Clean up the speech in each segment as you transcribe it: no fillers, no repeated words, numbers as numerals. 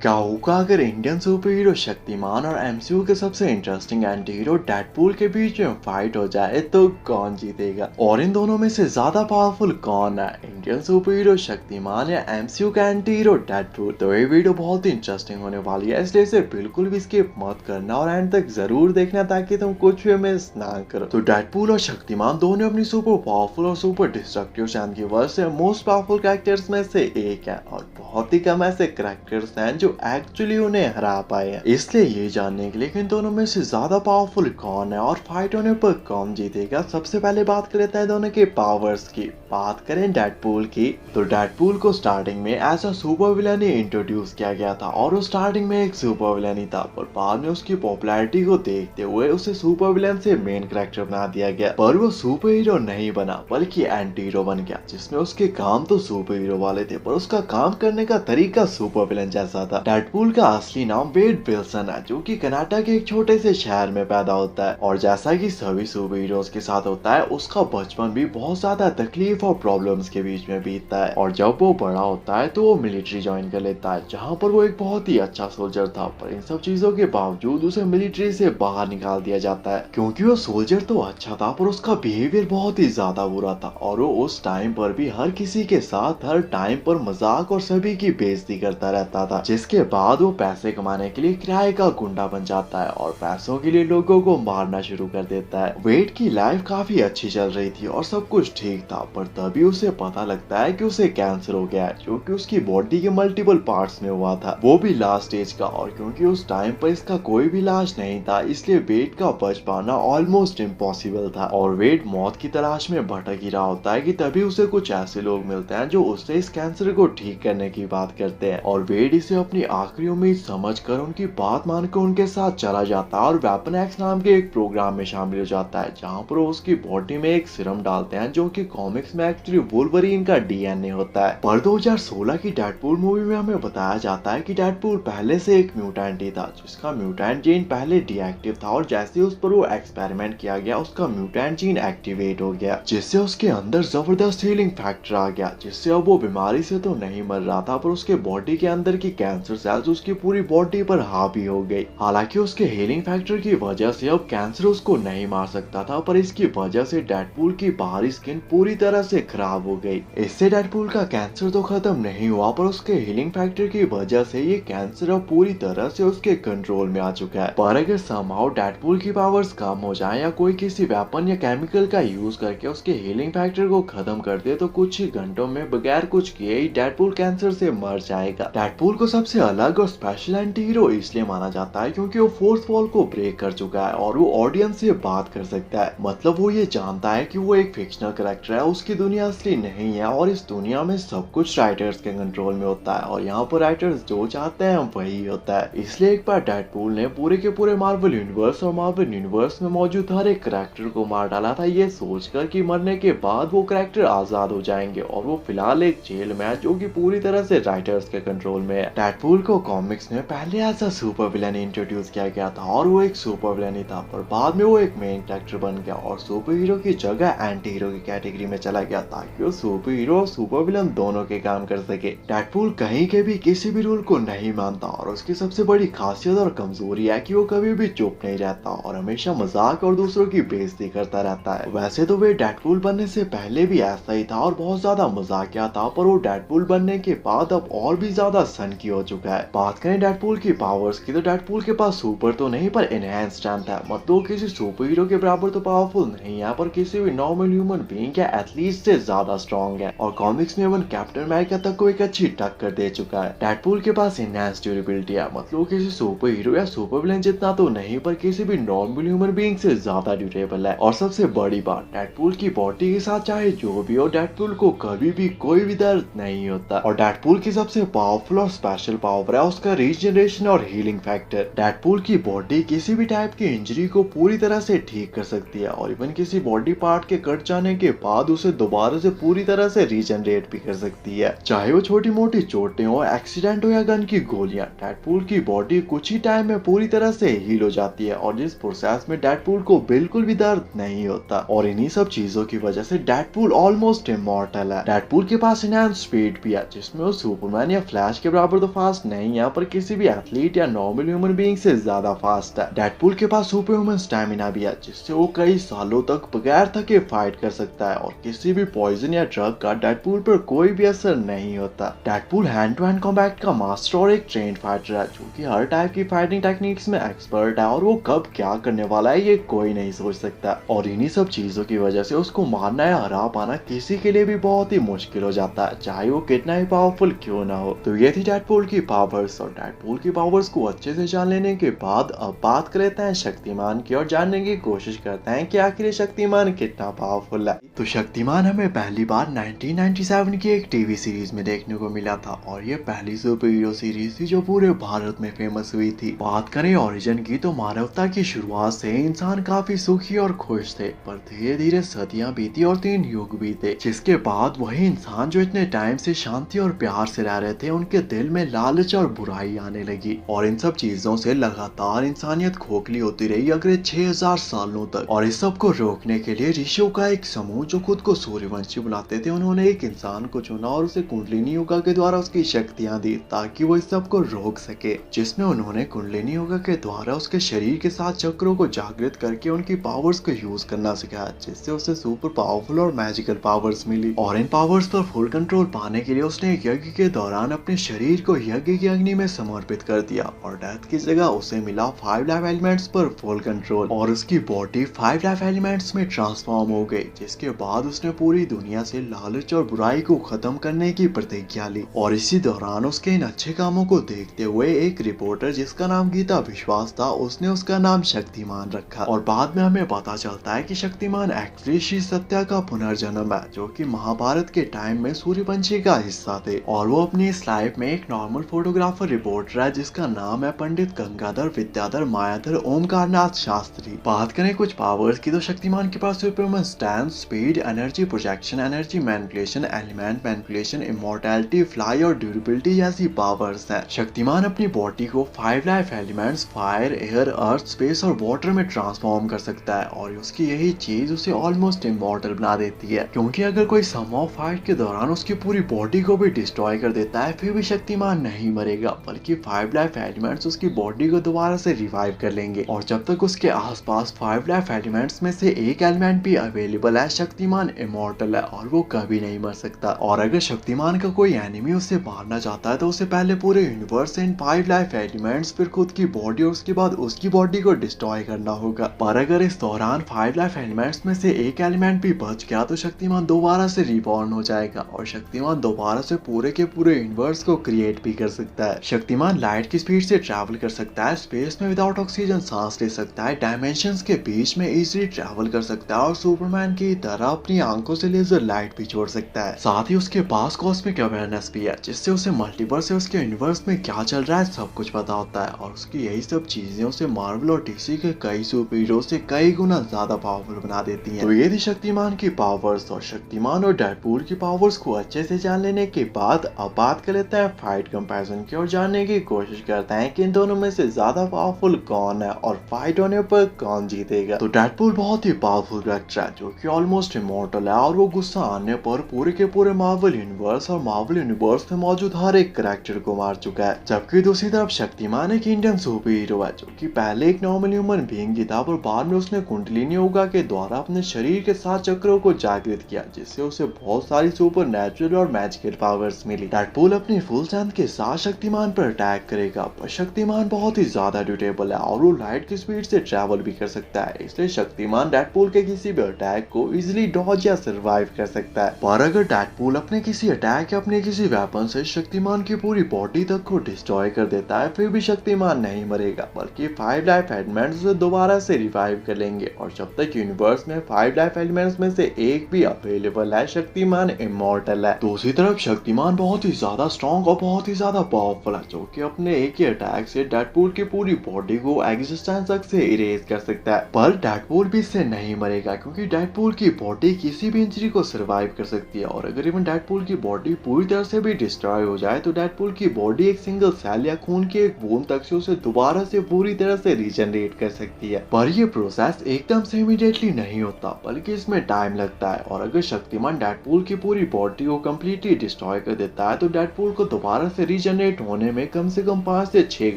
क्या होगा अगर इंडियन सुपर हीरो शक्तिमान और एमसीयू के सबसे इंटरेस्टिंग एंटी हीरो डेडपूल के बीच में फाइट हो जाए तो कौन जीतेगा और इन दोनों में से ज्यादा पावरफुल कौन है, इंडियन सुपर हीरो शक्तिमान या एमसीयू का एंटी हीरो डेडपूल। तो ये वीडियो बहुत ही इंटरेस्टिंग होने वाली है, इसलिए इसे बिल्कुल भी स्किप मत करना और एंड तक जरूर देखना ताकि तुम कुछ भी मिस ना करो। तो डेडपूल और शक्तिमान दोनों अपनी सुपर पावरफुल और सुपर डिस्ट्रक्टिव शान की वजह से मोस्ट पावरफुल कैरेक्टर्स में से एक है और बहुत ही कम ऐसे कैरेक्टर्स हैं जो एक्चुअली उन्हें हरा पाए हैं। इसलिए ये जानने के लिए कि इन दोनों में से ज्यादा पावरफुल कौन है और फाइट होने पर कौन जीतेगा, सबसे पहले बात करते हैं दोनों के पावर्स की। बात करें डेडपूल की तो डेडपूल को स्टार्टिंग में एज अ सुपर विलन ही इंट्रोड्यूस किया गया था और वो स्टार्टिंग में एक सुपर विलन ही था, पर बाद में उसकी पॉपुलैरिटी को देखते हुए उसे सुपर विलन से मेन कैरेक्टर बना दिया गया। पर वो सुपर हीरो नहीं बना बल्कि एंटी हीरो बन गया, जिसमें उसके काम तो सुपर हीरो वाले थे पर उसका काम करने का तरीका सुपर विलन जैसा था। डेडपूल का असली नाम वेड विल्सन है, जो कि कनाडा के एक छोटे से शहर में पैदा होता है और जैसा कि सभी सुपर हीरोज के साथ होता है, उसका बचपन भी बहुत ज्यादा तकलीफ और प्रॉब्लम्स के बीच में बीतता है और जब वो बड़ा होता है तो वो मिलिट्री ज्वाइन कर लेता है, जहाँ पर वो एक बहुत ही अच्छा सोल्जर था। पर इन सब चीजों के बावजूद उसे मिलिट्री से बाहर निकाल दिया जाता है, क्योंकि वो सोल्जर तो अच्छा था पर उसका बिहेवियर बहुत ही ज्यादा बुरा था और वो उस टाइम पर भी हर किसी के साथ हर टाइम पर मजाक और सभी की बेइज्जती करता रहता था। जिसके बाद वो पैसे कमाने के लिए किराए का गुंडा बन जाता है और पैसों के लिए लोगों को मारना शुरू कर देता है। वेड की लाइफ काफी अच्छी चल रही थी और सब कुछ ठीक था, पर तभी उसे पता लगता है कि उसे कैंसर हो गया है, जो कि उसकी बॉडी के मल्टीपल पार्ट्स में हुआ था, वो भी लास्ट स्टेज का। और क्योंकि उस टाइम पर इसका कोई भी इलाज नहीं था, इसलिए वेड का बच पाना ऑलमोस्ट इम्पॉसिबल था और वेड मौत की तलाश में भटक ही रहा होता है कि तभी उसे कुछ ऐसे लोग मिलते हैं जो उससे इस कैंसर को ठीक करने की बात करते हैं और वेड इसे अपनी आखिरी उम्मीद समझकर उनकी बात मानकर उनके साथ चला जाता है और वेपन एक्स नाम के एक प्रोग्राम में शामिल हो जाता है, जहाँ पर उसकी बॉडी में एक सीरम डालते हैं जो कि कॉमिक्स में एक्चुअली वुल्वरीन का डीएनए होता है। पर 2016 की डेडपूल मूवी में हमें बताया जाता है कि डेडपूल पहले से एक म्यूटेंट ही था, जिसका म्यूटेंट जीन पहले डीएक्टिव था और जैसे उस पर वो एक्सपेरिमेंट किया गया उसका म्यूटेंट जीन एक्टिवेट हो गया, जिससे उसके अंदर जबरदस्त हीलिंग फैक्टर आ गया, जिससे अब वो बीमारी से तो नहीं मर रहा था पर उसके बॉडी के अंदर की कैंसर सेल्स उसकी पूरी बॉडी पर हावी हो गई। हालांकि उसके हीलिंग फैक्टर की वजह से अब कैंसर उसको नहीं मार सकता था, पर इसकी वजह से डेडपूल की बाहरी स्किन पूरी तरह से खराब हो गई। इससे डेडपूल का कैंसर तो खत्म नहीं हुआ, पर उसके हीलिंग फैक्टर की वजह से ये कैंसर अब पूरी तरह से उसके कंट्रोल में आ चुका है। पर अगर समहाउ डेडपूल की पावर्स कम हो जाए या कोई किसी वेपन या केमिकल का यूज करके उसके हीलिंग फैक्टर को खत्म कर दे तो कुछ ही घंटों में बगैर कुछ किए ही डेडपूल कैंसर से मर जाएगा। डेडपूल को सबसे अलग और स्पेशल एंटी हीरो इसलिए माना जाता है क्योंकि वो फोर्थ वॉल को ब्रेक कर चुका है और वो ऑडियंस से बात कर सकता है। मतलब वो ये जानता है कि वो एक फिक्शनल कैरेक्टर है, उसकी दुनिया असली नहीं है और इस दुनिया में सब कुछ राइटर्स के कंट्रोल में होता है और यहाँ पर राइटर्स जो चाहते हैं वही होता है। इसलिए एक बार डेडपूल ने पूरे के पूरे मार्वल यूनिवर्स और मार्वल यूनिवर्स में मौजूद हर एक कैरेक्टर को मार डाला था, ये सोचकर कि मरने के बाद वो कैरेक्टर आजाद हो जाएंगे और वो फिलहाल एक जेल में है जो कि पूरी तरह से राइटर्स के कंट्रोल में है। डेडपूल को कॉमिक्स में पहले as a super villain introduce किया गया था और वो एक सुपर विलन ही था, पर बाद में वो एक मेन कैरेक्टर बन गया और सुपर हीरो की जगह एंटी हीरो की कैटेगरी में चला गया ताकि वो सुपर हीरो और सुपर विलन दोनों के काम कर सके। डेडपूल कहीं के भी किसी भी रूल को नहीं मानता और उसकी सबसे बड़ी खासियत और कमजोरी है कि वो कभी भी चुप नहीं रहता और हमेशा मजाक और दूसरों की बेइज्जती करता रहता है। वैसे तो वे डेडपूल बनने से पहले भी ऐसा ही था और बहुत ज्यादा मजाकिया था, पर वो डेडपूल बनने के बाद अब और भी ज्यादा सनकी हो चुका है। बात करें डेडपूल की पावर्स की तो डेडपूल के पास सुपर तो नहीं पर एनहांस स्ट्रेंथ है, मतलब किसी सुपर हीरो के बराबर तो पावरफुल नहीं है पर किसी भी नॉर्मल ह्यूमन बीइंग या एथलीट से ज्यादा स्ट्रॉन्ग है और कॉमिक्स में वन कैप्टन अमेरिका तक को एक अच्छी टक्कर दे चुका है। डेडपूल के पास एनहांस ड्यूरेबिलिटी है, मतलब किसी सुपर हीरो या सुपर विलन जितना तो नहीं पर किसी भी नॉर्मल ह्यूमन बीइंग से ज्यादा ड्यूरेबल है। और सबसे बड़ी बात, डेडपूल की बॉडी के साथ चाहे जो भी हो डेडपूल को कभी भी कोई भी दर्द नहीं होता और डेडपूल की सबसे पावरफुल और स्पेशल पावर है उसका रीजनरेशन और हीलिंग फैक्टर। डेडपूल की बॉडी किसी भी टाइप की इंजरी को पूरी तरह से ठीक कर सकती है और इवन किसी बॉडी पार्ट के कट जाने के बाद उसे दोबारा से पूरी तरह से रीजनरेट भी कर सकती है, चाहे वो छोटी मोटी चोटें हो, एक्सीडेंट हो या गन की गोलियां। डेडपूल की बॉडी कुछ ही टाइम में पूरी तरह से हील हो जाती है और जिस प्रोसेस में डेडपूल को बिल्कुल भी दर्द नहीं होता और इन्हीं सब चीजों की वजह से डेडपूल ऑलमोस्ट इमॉर्टल है। डेडपूल के पास एनहांस स्पीड भी है जिसमें वो सुपरमैन या फ्लैश के बराबर तो फास्ट फास्ट नहीं है पर किसी भी एथलीट या नॉर्मल ह्यूमन बीइंग से ज्यादा फास्ट है। डेडपूल के पास सुपर ह्यूमन स्टैमिना भी है जिससे वो कई सालों तक बगैर थके फाइट कर सकता है और किसी भी पॉइजन या ड्रग का डेडपूल पर कोई भी असर नहीं होता। Deadpool hand to hand combat का मास्टर और एक ट्रेंड फाइटर है जो कि हर टाइप की फाइटिंग टेक्निक्स में एक्सपर्ट है और वो कब क्या करने वाला है ये कोई नहीं सोच सकता और इन्हीं सब चीजों की वजह से उसको मारना या हरा पाना किसी के लिए भी बहुत ही मुश्किल हो जाता है, चाहे वो कितना ही पावरफुल क्यों ना हो। तो ये थी डेडपूल की पावर्स और डेडपूल की पावर्स को अच्छे से जान लेने के बाद अब बात करते हैं शक्तिमान की और जानने की कोशिश करते हैं कि आखिर शक्तिमान कितना पावरफुल है। तो शक्तिमान हमें पहली बार 1997 की एक टीवी सीरीज में देखने को मिला था और ये पहली सुपर हीरो सीरीज थी जो पूरे भारत में फेमस हुई थी। बात करें ओरिजिन की तो मानवता की शुरुआत से इंसान काफी सुखी और खुश थे, पर धीरे धीरे सदियां बीती और 3 युग बीते, जिसके बाद वही इंसान जो इतने टाइम से शांति और प्यार से रह रहे थे उनके दिल में लालच और बुराई आने लगी और इन सब चीजों से लगातार इंसानियत खोखली होती रही अगले 6000 सालों तक। और इस सब को रोकने के लिए ऋषियों का एक समूह जो खुद को सूर्यवंशी बुलाते थे, उन्होंने एक इंसान को चुना और उसे कुंडलिनी योगा के द्वारा उसकी शक्तियां दी ताकि वो इस सब को रोक सके, जिसमें उन्होंने कुंडलिनी योगा के द्वारा उसके शरीर के साथ चक्रों को जागृत करके उनकी पावर्स को यूज करना सिखाया, जिससे उसे सुपर पावरफुल और मैजिकल पावर्स मिली। और इन पावर्स पर फुल कंट्रोल पाने के लिए उसने एक यज्ञ के दौरान अपने शरीर को यज्ञ की अग्नि में समर्पित कर दिया और डेथ की जगह उसे मिला 5 लाइफ एलिमेंट्स पर फुल कंट्रोल और उसकी बॉडी 5 लाइफ एलिमेंट्स में ट्रांसफॉर्म हो गई, जिसके बाद उसने पूरी दुनिया से लालच और बुराई को खत्म करने की प्रतिज्ञा ली। और इसी दौरान उसके इन अच्छे कामों को देखते हुए एक रिपोर्टर जिसका नाम गीता विश्वास था, उसने उसका नाम शक्तिमान रखा। और बाद में हमें पता चलता है कि शक्तिमान एक्चुअली श्री सत्या का पुनर्जन्म है जो कि महाभारत के टाइम में सूर्यवंशी का हिस्सा थे और वो अपनी इस लाइफ में एक नॉर्मल फोटोग्राफर रिपोर्टर है जिसका नाम है पंडित गंगाधर विद्याधर मायाधर ओमकारनाथ शास्त्री। बात करें कुछ पावर्स की तो शक्तिमान के पास Superman stand, speed, energy projection, energy manipulation, element manipulation, immortality, fly और ड्यूरेबिलिटी जैसी पावर्स हैं। शक्तिमान अपनी बॉडी को 5 life elements fire, air, earth, space और वाटर में ट्रांसफॉर्म कर सकता है और उसकी यही चीज उसे ऑलमोस्ट इमॉर्टल बना देती है, क्योंकि अगर कोई समहाउ फाइट के दौरान उसकी पूरी बॉडी को भी डिस्ट्रॉय कर देता है फिर भी शक्तिमान नहीं मरेगा, बल्कि 5 लाइफ एलिमेंट्स उसकी बॉडी को दोबारा से रिवाइव कर लेंगे। और जब तक उसके आसपास 5 लाइफ एलिमेंट्स में से एक एलिमेंट भी अवेलेबल है, शक्तिमान इमॉर्टल है और वो कभी नहीं मर सकता। और अगर शक्तिमान का कोई एनिमी उसे मारना चाहता है तो उसे पहले पूरे यूनिवर्स से इन 5 लाइफ एलिमेंट्स, फिर खुद की बॉडी और उसके बाद उसकी बॉडी को डिस्ट्रॉय करना होगा। पर अगर इस दौरान 5 लाइफ एलिमेंट्स में से एक एलिमेंट भी बच गया तो शक्तिमान दोबारा से रिबॉर्न हो जाएगा और शक्तिमान दोबारा से पूरे के पूरे यूनिवर्स को क्रिएट भी कर सकता है। शक्तिमान लाइट की स्पीड से ट्रैवल कर सकता है, स्पेस में विदाउट ऑक्सीजन सांस ले सकता है, डायमेंशंस के बीच में इजीली ट्रैवल कर सकता है और सुपरमैन की तरह अपनी आंखों से लेजर लाइट भी छोड़ सकता है। साथ ही उसके पास कॉस्मिक अवेयरनेस भी है जिससे उसे मल्टीवर्स से उसके यूनिवर्स में क्या चल रहा है सब कुछ पता होता है और उसकी यही सब चीजें उसे मार्वल और डीसी के कई सुपर हीरो से कई गुना ज्यादा पावरफुल बना देती हैं। तो ये थी शक्तिमान की पावर्स और शक्तिमान और डेडपूल की पावर्स को अच्छे से जान लेने के बाद अब बात कर लेते हैं फाइट कंपैरिजन की और जानने की कोशिश करते हैं कि इन दोनों में से ज्यादा पावरफुल कौन है और फाइट होने पर कौन जीतेगा। तो डेडपूल बहुत ही पावरफुल कैरेक्टर है जो कि ऑलमोस्ट इमॉर्टल है और वो गुस्सा आने पर पूरे के पूरे मार्वल यूनिवर्स और मार्वल यूनिवर्स में मौजूद हर एक कैरेक्टर को मार चुका है। जबकि दूसरी तरफ शक्तिमान एक इंडियन सुपर हीरो है जो कि पहले एक नॉर्मल ह्यूमन बीइंग ही था पर बाद में उसने कुंडलिनी योगा के द्वारा अपने शरीर के साथ चक्रों को जागृत किया जिससे उसे बहुत सारी सुपर नेचुरल और मैजिकल पावर्स मिली। डेडपूल अपनी फुल स्ट्रेंथ के साथ शक्तिमान पर अटैक करेगा पर शक्तिमान बहुत ही ज्यादा ड्यूरेबल है और वो लाइट की स्पीड से ट्रैवल भी कर सकता है, इसलिए शक्तिमान डेडपूल के किसी भी अटैक को इजीली डॉज या सर्वाइव कर सकता है। पर अगर डेडपूल अपने किसी अटैक या अपने किसी वेपन से शक्तिमान की पूरी बॉडी तक को डिस्ट्रॉय कर देता है फिर भी शक्तिमान नहीं मरेगा, बल्कि 5 लाइफ एलिमेंट्स उसे दोबारा से रिवाइव कर लेंगे और जब तक यूनिवर्स में 5 लाइफ एलिमेंट्स में से एक भी अवेलेबल है शक्तिमान इमॉर्टल है। दूसरी तरफ शक्तिमान बहुत ही ज्यादा स्ट्रॉन्ग और बहुत ही ज्यादा पावरफुल है जो कि अपने एक ही अटैक से डेडपूल की पूरी बॉडी को एग्जिस्टेंस तक से इरेज कर सकता है। पर डेडपूल भी इससे नहीं मरेगा क्योंकि डेडपूल की बॉडी किसी भी इंजरी को सर्वाइव कर सकती है और अगर इवन डेडपूल की बॉडी पूरी तरह से भी डिस्ट्रॉय हो जाए तो डेडपूल की बॉडी एक सिंगल सेल या खून की एक बूंद तक से उसे दोबारा से पूरी तरह से रीजनरेट कर सकती है। पर यह प्रोसेस एकदम से इमीडिएटली नहीं होता बल्कि इसमें टाइम लगता है और अगर शक्तिमान डेडपूल की पूरी बॉडी को कम्प्लीटली डिस्ट्रॉय कर देता है तो डेडपूल को दोबारा से रीजनरेट होने में कम से कम 5 से 6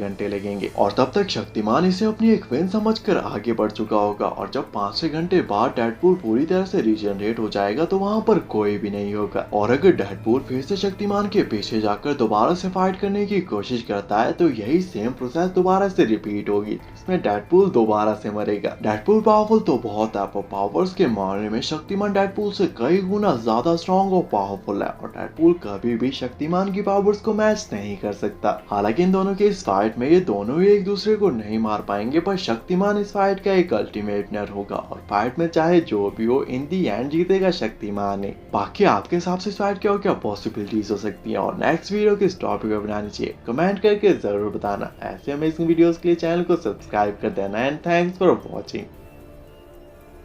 घंटे लगेंगे और तब तक शक्तिमान इसे अपनी एक विन समझकर आगे बढ़ चुका होगा। और जब 5-6 घंटे बाद डेडपूल पूरी तरह से रीजनरेट हो जाएगा तो वहाँ पर कोई भी नहीं होगा। और अगर डेडपूल फिर से शक्तिमान के पीछे जाकर दोबारा से फाइट करने की कोशिश करता है तो यही सेम प्रोसेस दोबारा से रिपीट होगी, इसमें डेडपूल दोबारा से मरेगा। डेडपूल पावरफुल तो बहुत है, पर पावर्स के मामले में शक्तिमान डेडपूल से कई गुना ज्यादा स्ट्रॉन्ग और पावरफुल है और डेडपूल कभी भी शक्तिमान की पावर्स को मैच नहीं कर सकता। हालांकि इन दोनों के इस फाइट में ये दोनों ही एक दूसरे को नहीं मार पाएंगे, पर शक्तिमान इस फाइट का एक अल्टीमेट विनर होगा और फाइट में चाहे जो भी हो इन दी एंड जीतेगा शक्तिमान है। बाकी आपके हिसाब से इस फाइट क्या क्या पॉसिबिलिटीज हो सकती है और नेक्स्ट वीडियो किस टॉपिक पर बनानी चाहिए कमेंट करके जरूर बताना। ऐसे अमेजिंग वीडियोस के लिए चैनल को सब्सक्राइब कर देना एंड थैंक्स फॉर वॉचिंग।